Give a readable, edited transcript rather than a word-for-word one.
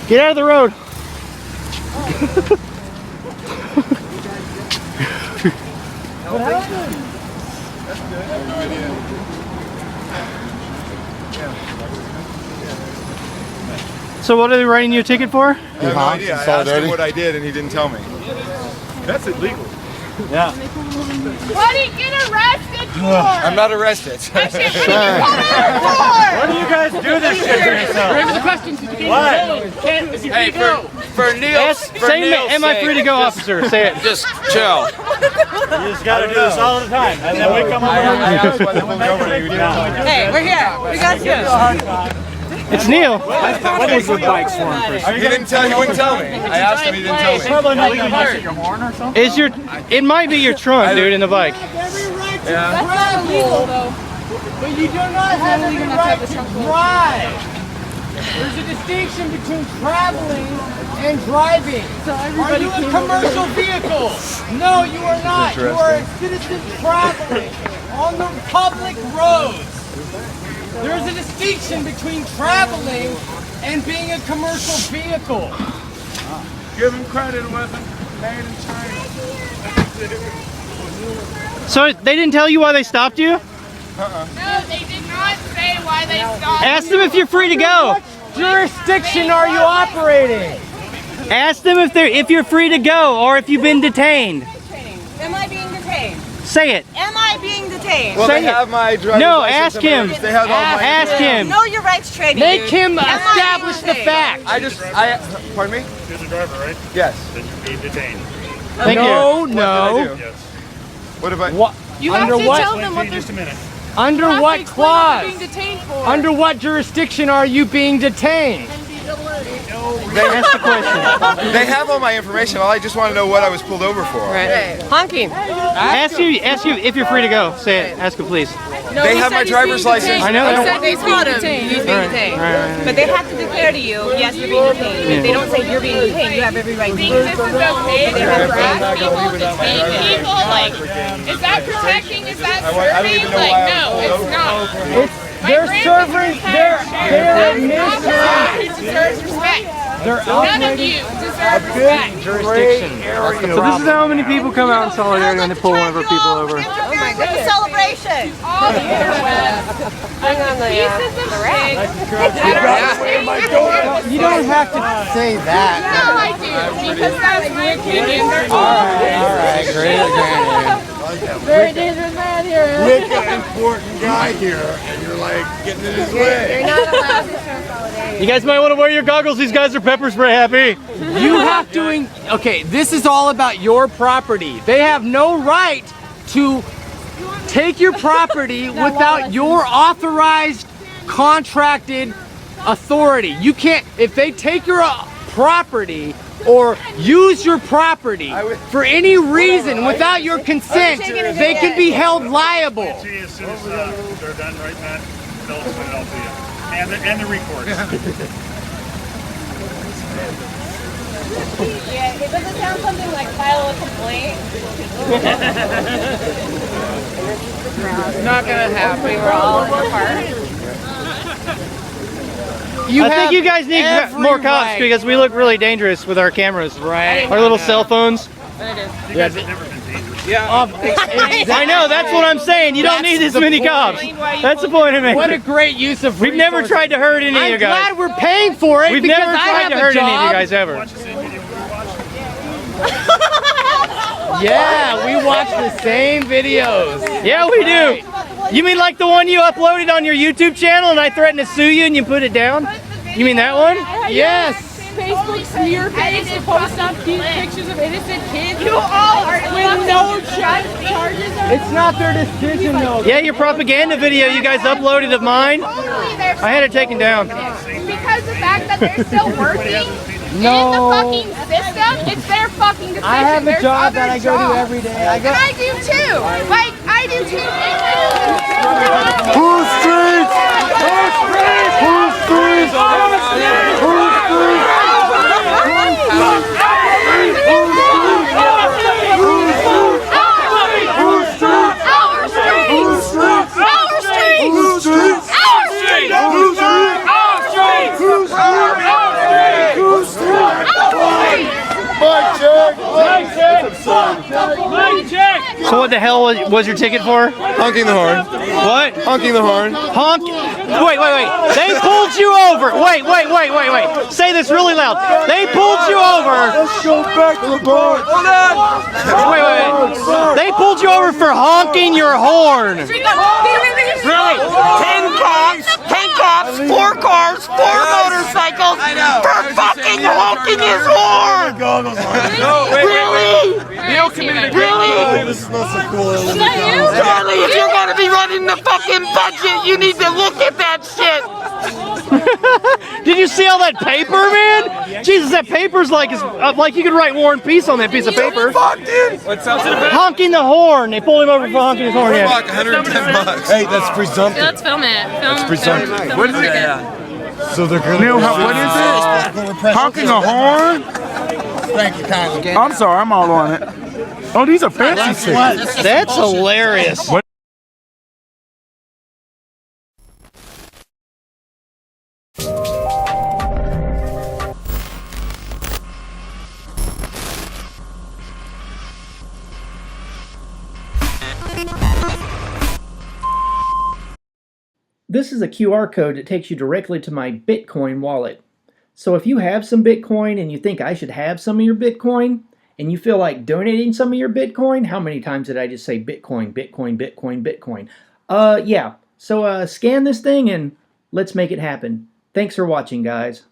Get out of the road. What happened? So what are they writing you a ticket for? I have no idea. I asked him what I did and he didn't tell me. That's illegal. Yeah. What did you get arrested for? I'm not arrested. What do you guys do this shit for yourselves? Hey, for Neil's Am I free to go, officer? Say it. just chill. You just gotta do this all the time. And then we come over. Hey, we're here. We got you. It's Neil. What is with bikes for him? He wouldn't tell me. I asked him, he didn't tell me. Probably not your horn or something? Is your? It might be your trunk, dude, in the bike. That's not illegal though. But you do not have any right to drive. There's a distinction between traveling and driving. Are you a commercial vehicle? No, you are not. You are a citizen traveling on the public roads. There's a distinction between traveling and being a commercial vehicle. Give him credit, it wasn't made in China. So they didn't tell you why they stopped you? No, they did not say why they stopped. Ask them if you're free to go. What jurisdiction are you operating? Ask them if you're free to go or if you've been detained. Am I being detained? Say it. Am I being detained? Well, Say they it. have my driver's No, license ask and him. They have all my Ask him. Know your rights trading. Make dude. him Am I establish being the detained? fact. Pardon me? You're the driver, right? Yes. Then you're being detained. Thank you. No, What did I no. do? Yes. What have I? What? You have Under to what? tell them what In they're just a minute. Under have to what explain what clause? they're being detained for. Under what jurisdiction are you being detained? That's the question. They have all my information. All I just want to know what I was pulled over for. Right. Honking. Ask you if you're free to go. Say it. Ask him, please. No, They he have said my he's driver's being license. detained. I know He they said they told him he's being detained. But they have to declare to you, yes, you're being detained. If they don't say you're being detained, you have every right to Think leave. this is okay to harass people, detain people? Like, is that protecting? Is that serving? Like, no, it's not. They're serving. They're He deserves respect. None of you deserve respect. Jurisdiction. So this is how many people come out in solidarity when they pull one of our people over. Oh my goodness. It's a celebration. All the Hang on pieces of shit. You don't have to say that. No, I do, because that's my opinion. There's Alright, great. very dangerous man here. Nick, an important guy here, and you're like getting in his way. You're not allowed to show solidarity. You guys might want to wear your goggles. These guys are pepper spray happy. You have to. Okay, this is all about your property. They have no right to take your property without your authorized, contracted authority. You can't. If they take your property or use your property for any reason without your consent, they can be held liable. See, as soon as they're done writing that, they'll send it all to you. And the records. Yeah, it doesn't sound something like file a complaint. It's not gonna happen. We're all in the park. I think you guys need more cops because we look really dangerous with our cameras. Right. Our little cell phones. You guys have never been dangerous. I know, that's what I'm saying. You don't need this many cops. That's the point of it. What a great use of We've never resources. tried to hurt any of you I'm guys. glad we're paying for it We've because never I tried have to a hurt any of you job. guys ever. Watch the same video we were watching. Yeah, we watch the same videos. Yeah, we do. You mean like the one you uploaded on your YouTube channel and I threatened to sue you and you put it down? You mean that one? Yes. Facebook smear page to post up cute pictures of innocent kids. You all are with no charges. It's not their decision though. Yeah, your propaganda video you guys uploaded of mine. I had it taken down. Because the fact that they're still working No. in the fucking system, it's their fucking decision. I have a There's job other that I go to jobs. every day. I go. And I do too. Like, I do too. Who's streets? Who's streets? Who's streets? Who's streets? Who's what the hell was your ticket for? Honking the horn. What? Honking the horn. Honk. Wait. They pulled you over. Wait. Say this really loud. They pulled you over. Let's go back to the bar. Hold on. Wait. They pulled you over for honking your horn. Really? 10 cops, 4 cars, 4 motorcycles for fucking honking his horn! Really? Really? This is not so cool. Charlie, if you're gonna be running the fucking budget, you need to look at that shit! Did you see all that paper, man? Jesus, that paper's like you could write War and Peace on that piece of paper. Honking the horn. They pulled him over for honking his horn. Yeah. $110. Hey, that's presumptive. Let's film it. presumptive. What is it? So they're gonna. Neil, what is it? Honking a horn? Thank you kindly. I'm sorry, I'm all on it. Oh, these are fancy tickets. That's hilarious. This is a QR code that takes you directly to my Bitcoin wallet. So if you have some Bitcoin and you think I should have some of your Bitcoin, and you feel like donating some of your Bitcoin, how many times did I just say Bitcoin, Bitcoin, Bitcoin, Bitcoin? Yeah. So scan this thing and let's make it happen. Thanks for watching, guys.